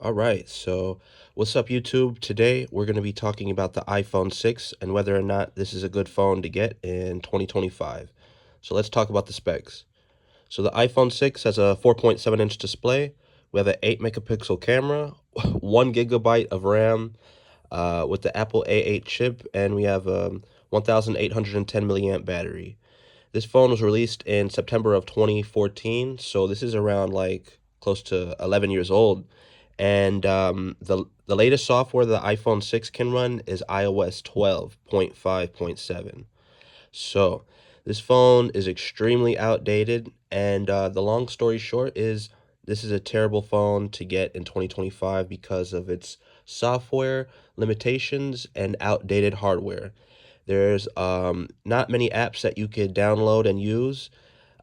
All right, so what's up, YouTube? Today we're going to be talking about the iPhone 6 and whether or not this is a good phone to get in 2025. So let's talk about the specs. So the iPhone 6 has a 4.7-inch display. We have an 8 megapixel camera, 1 gigabyte of RAM with the Apple A8 chip, and we have a 1810 milliamp battery. This phone was released in September of 2014, so this is around like close to 11 years old. And the latest software the iPhone 6 can run is iOS 12.5.7. So this phone is extremely outdated, and the long story short is this is a terrible phone to get in 2025 because of its software limitations and outdated hardware. There's not many apps that you could download and use.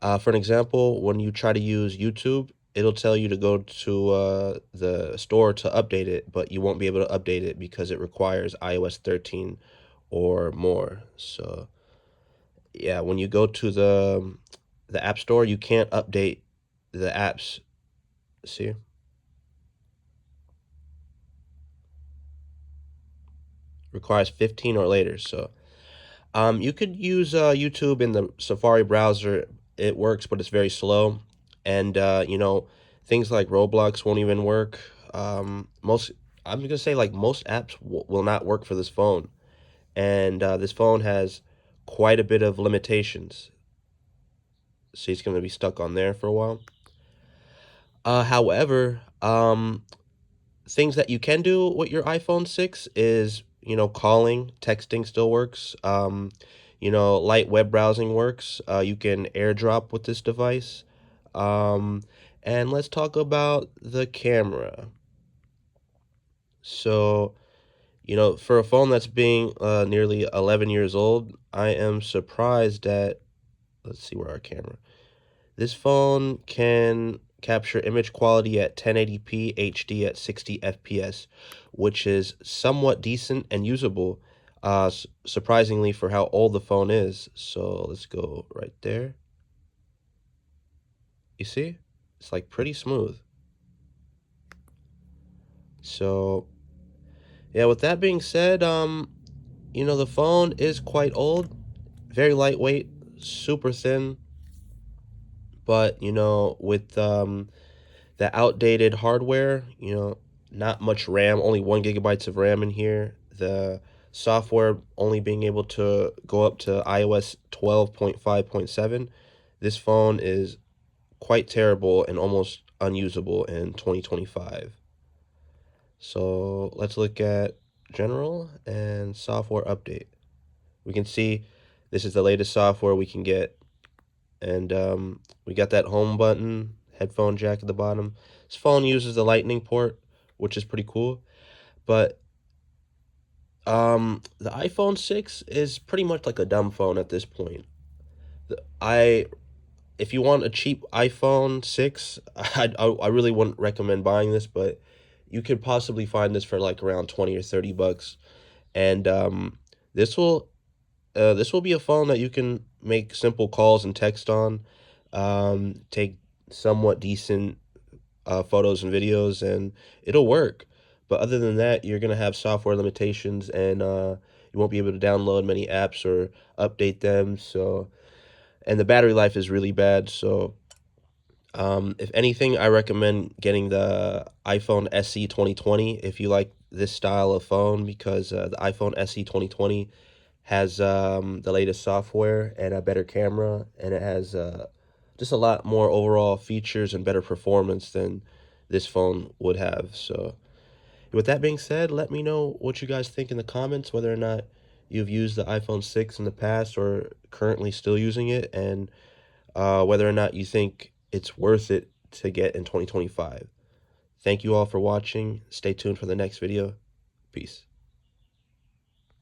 For an example, when you try to use YouTube, it'll tell you to go to the store to update it, but you won't be able to update it because it requires iOS 13 or more. So yeah, when you go to the App Store, you can't update the apps. See? Requires 15 or later. So you could use YouTube in the Safari browser. It works, but it's very slow. And things like Roblox won't even work. Most I'm gonna say like most apps will not work for this phone. And this phone has quite a bit of limitations. So it's gonna be stuck on there for a while. However, things that you can do with your iPhone 6 is, calling, texting still works. Light web browsing works. You can AirDrop with this device. Um, and let's talk about the camera. So, for a phone that's being nearly 11 years old, I am surprised that, let's see where our camera. This phone can capture image quality at 1080p HD at 60 FPS, which is somewhat decent and usable, surprisingly for how old the phone is. So let's go right there. You see? It's like pretty smooth. So yeah, with that being said, the phone is quite old, very lightweight, super thin, but with the outdated hardware, not much RAM, only 1 gigabytes of RAM in here. The software only being able to go up to iOS 12.5.7. This phone is quite terrible and almost unusable in 2025. So let's look at general and software update. We can see this is the latest software we can get, and we got that home button, headphone jack at the bottom. This phone uses the lightning port, which is pretty cool, but the iPhone 6 is pretty much like a dumb phone at this point. I If you want a cheap iPhone 6, I really wouldn't recommend buying this, but you could possibly find this for like around 20 or 30 bucks. And this will this will be a phone that you can make simple calls and text on, take somewhat decent photos and videos, and it'll work. But other than that, you're gonna have software limitations, and you won't be able to download many apps or update them. So, and the battery life is really bad. So, if anything, I recommend getting the iPhone SE 2020 if you like this style of phone, because the iPhone SE 2020 has the latest software and a better camera, and it has just a lot more overall features and better performance than this phone would have. So, with that being said, let me know what you guys think in the comments, whether or not you've used the iPhone 6 in the past or currently still using it, and whether or not you think it's worth it to get in 2025. Thank you all for watching. Stay tuned for the next video. Peace.